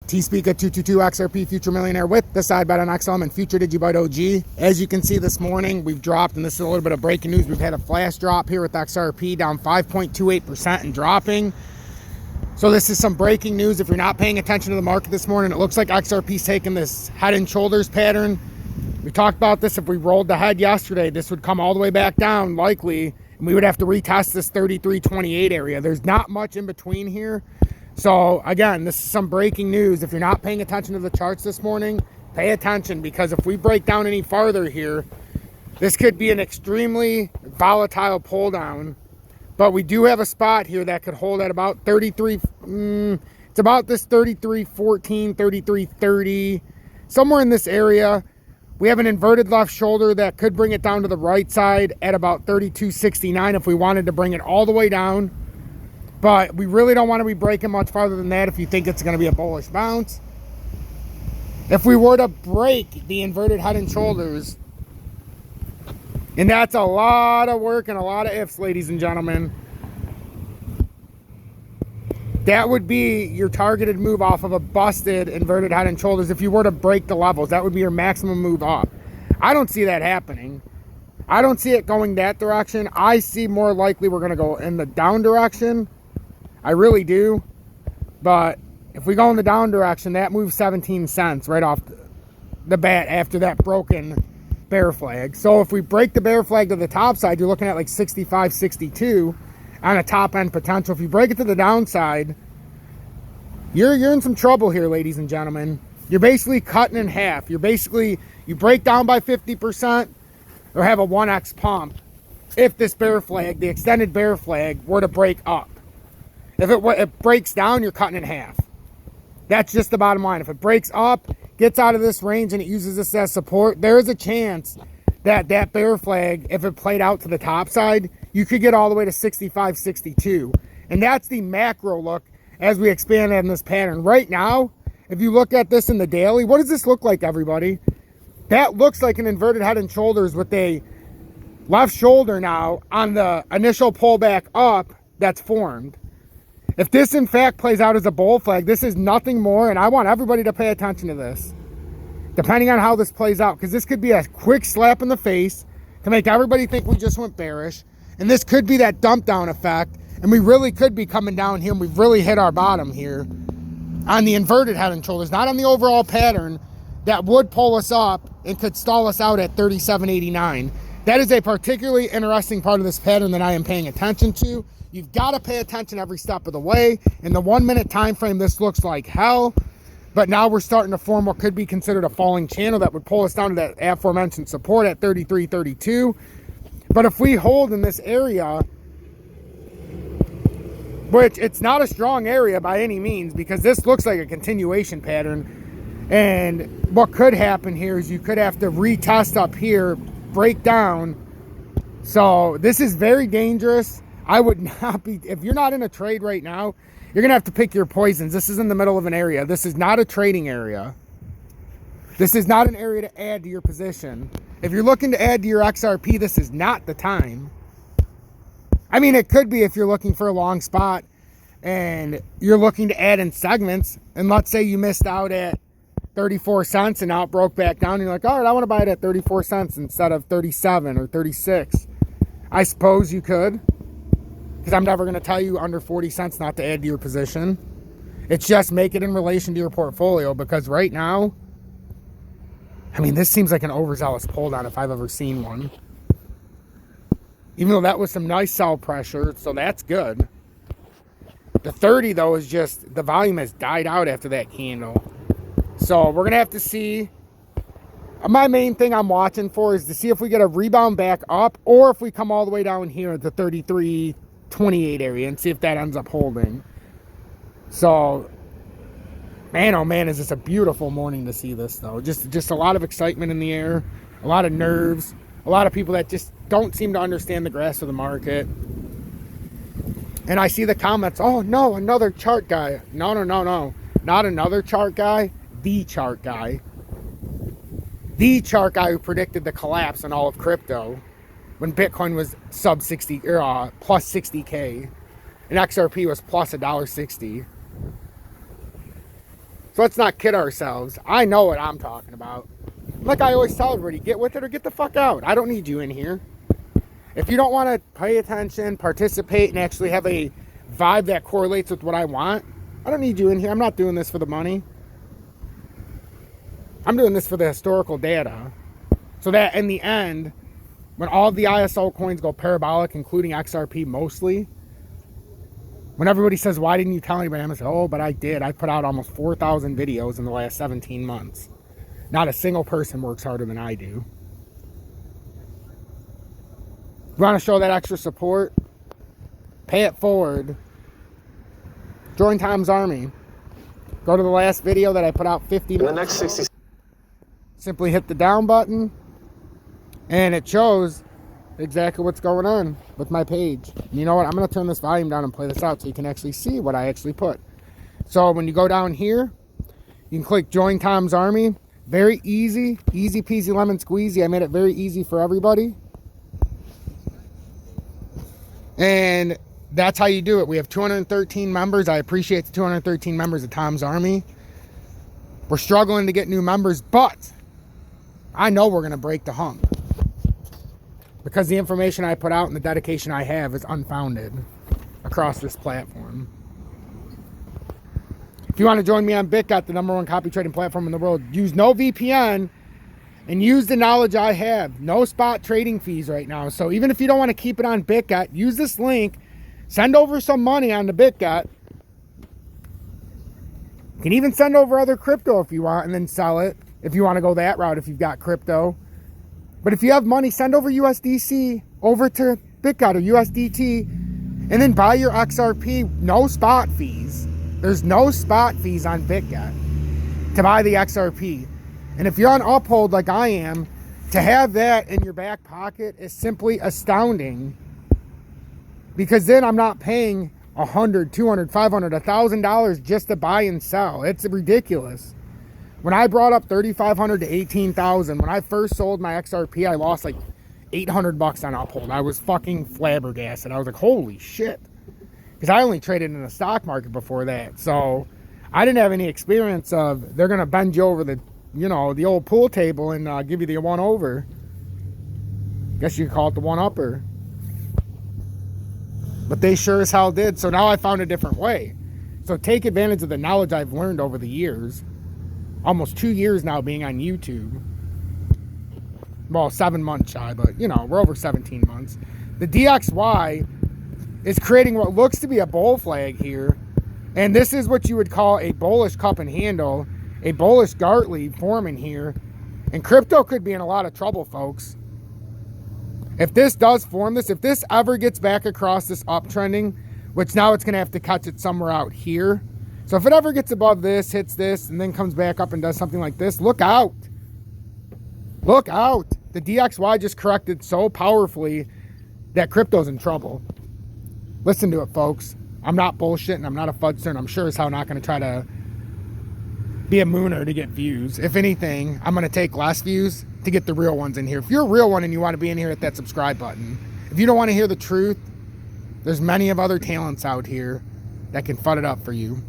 T-Speaker 222 XRP Future Millionaire with the side bet on XLM and Future Digibyte OG. As you can see this morning, we've dropped, and this is a little bit of breaking news. We've had a flash drop here with XRP down 5.28% and dropping. So this is some breaking news. If you're not paying attention to the market this morning, it looks like XRP's taking this head and shoulders pattern. We talked about this. If we rolled the head yesterday, this would come all the way back down likely, and we would have to retest this 33.28 area. There's not much in between here. So again, this is some breaking news. If you're not paying attention to the charts this morning, pay attention, because if we break down any farther here, this could be an extremely volatile pull down. But we do have a spot here that could hold at about 33. It's about this 33.14, 33.30, somewhere in this area. We have an inverted left shoulder that could bring it down to the right side at about 32.69 if we wanted to bring it all the way down. But we really don't want to be breaking much farther than that if you think it's going to be a bullish bounce. If we were to break the inverted head and shoulders, and that's a lot of work and a lot of ifs, ladies and gentlemen, that would be your targeted move off of a busted inverted head and shoulders. If you were to break the levels, that would be your maximum move up. I don't see that happening. I don't see it going that direction. I see more likely we're going to go in the down direction. I really do. But if we go in the down direction, that moves 17 cents right off the bat after that broken bear flag. So if we break the bear flag to the top side, you're looking at like 65, 62 on a top end potential. If you break it to the downside, you're in some trouble here, ladies and gentlemen. You're basically cutting in half. You break down by 50% or have a 1x pump if this bear flag, the extended bear flag, were to break up. If it breaks down, you're cutting in half. That's just the bottom line. If it breaks up, gets out of this range, and it uses this as support, there is a chance that that bear flag, if it played out to the top side, you could get all the way to 65, 62. And that's the macro look as we expand on this pattern. Right now, if you look at this in the daily, what does this look like, everybody? That looks like an inverted head and shoulders with a left shoulder now on the initial pullback up that's formed. If this in fact plays out as a bull flag, this is nothing more, and I want everybody to pay attention to this, depending on how this plays out, because this could be a quick slap in the face to make everybody think we just went bearish, and this could be that dump down effect, and we really could be coming down here, and we've really hit our bottom here on the inverted head and shoulders, not on the overall pattern that would pull us up and could stall us out at 37.89. That is a particularly interesting part of this pattern that I am paying attention to. You've got to pay attention every step of the way. In the 1 minute time frame, this looks like hell. But now we're starting to form what could be considered a falling channel that would pull us down to that aforementioned support at 33.32. But if we hold in this area, which it's not a strong area by any means, because this looks like a continuation pattern. And what could happen here is you could have to retest up here, break down. So this is very dangerous. I would not be, if you're not in a trade right now, you're going to have to pick your poisons. This is in the middle of an area. This is not a trading area. This is not an area to add to your position. If you're looking to add to your XRP, this is not the time. I mean, it could be if you're looking for a long spot and you're looking to add in segments, and let's say you missed out at 34 cents and now it broke back down, and you're like, all right, I want to buy it at 34 cents instead of 37 or 36. I suppose you could. Because I'm never going to tell you under 40 cents not to add to your position. It's just make it in relation to your portfolio, because right now, I mean, this seems like an overzealous pull down if I've ever seen one. Even though that was some nice sell pressure, so that's good. The 30, though, is just, the volume has died out after that candle. So we're going to have to see. My main thing I'm watching for is to see if we get a rebound back up, or if we come all the way down here at the 33.28 area and see if that ends up holding. So, man, oh man, is this a beautiful morning to see this, though. Just a lot of excitement in the air, a lot of nerves, a lot of people that just don't seem to understand the grasp of the market. And I see the comments, oh no, another chart guy. No, not another chart guy, the chart guy. The chart guy who predicted the collapse in all of crypto when Bitcoin was sub 60 or plus 60K and XRP was plus $1.60. So let's not kid ourselves. I know what I'm talking about. Like I always tell everybody, get with it or get the fuck out. I don't need you in here. If you don't want to pay attention, participate, and actually have a vibe that correlates with what I want, I don't need you in here. I'm not doing this for the money. I'm doing this for the historical data. So that in the end, when all of the ISO coins go parabolic, including XRP mostly, when everybody says, why didn't you tell anybody? I'm going to say, oh, but I did. I put out almost 4,000 videos in the last 17 months. Not a single person works harder than I do. You want to show that extra support? Pay it forward. Join Tom's Army. Go to the last video that I put out 50 minutes. In the next 60. Simply hit the down button, and it shows exactly what's going on with my page. You know what? I'm going to turn this volume down and play this out so you can actually see what I actually put. So when you go down here, you can click Join Tom's Army. Very easy. Easy peasy lemon squeezy. I made it very easy for everybody. And that's how you do it. We have 213 members. I appreciate the 213 members of Tom's Army. We're struggling to get new members, but I know we're going to break the hump. Because the information I put out and the dedication I have is unfounded across this platform. If you want to join me on BitGet, the #1 copy trading platform in the world, use no VPN and use the knowledge I have. No spot trading fees right now. So even if you don't want to keep it on BitGet, use this link. Send over some money on the BitGet. You can even send over other crypto if you want and then sell it. If you want to go that route, if you've got crypto. But if you have money, send over USDC over to BitGet or USDT and then buy your XRP. No spot fees. There's no spot fees on BitGet to buy the XRP. And if you're on Uphold like I am, to have that in your back pocket is simply astounding. Because then I'm not paying $100, $200, $500, $1,000 just to buy and sell. It's ridiculous. When I brought up $3,500 to $18,000, when I first sold my XRP, I lost like $800 on Uphold. I was fucking flabbergasted. I was like, holy shit. Because I only traded in the stock market before that. So I didn't have any experience of they're going to bend you over the, you know, the old pool table and give you the one over. Guess you could call it the one upper. But they sure as hell did. So now I found a different way. So take advantage of the knowledge I've learned over the years. Almost 2 years now being on YouTube. Well, 7 months shy, but you know, we're over 17 months. The DXY is creating what looks to be a bull flag here. And this is what you would call a bullish cup and handle, a bullish Gartley forming here. And crypto could be in a lot of trouble, folks. If this does form this, if this ever gets back across this uptrending, which now it's going to have to catch it somewhere out here. So if it ever gets above this, hits this, and then comes back up and does something like this, look out. Look out. The DXY just corrected so powerfully that crypto's in trouble. Listen to it, folks. I'm not bullshitting. I'm not a fudster, and I'm sure as hell not going to try to be a mooner to get views. If anything, I'm going to take less views to get the real ones in here. If you're a real one and you want to be in here, hit that subscribe button. If you don't want to hear the truth, there's many of other talents out here that can fud it up for you.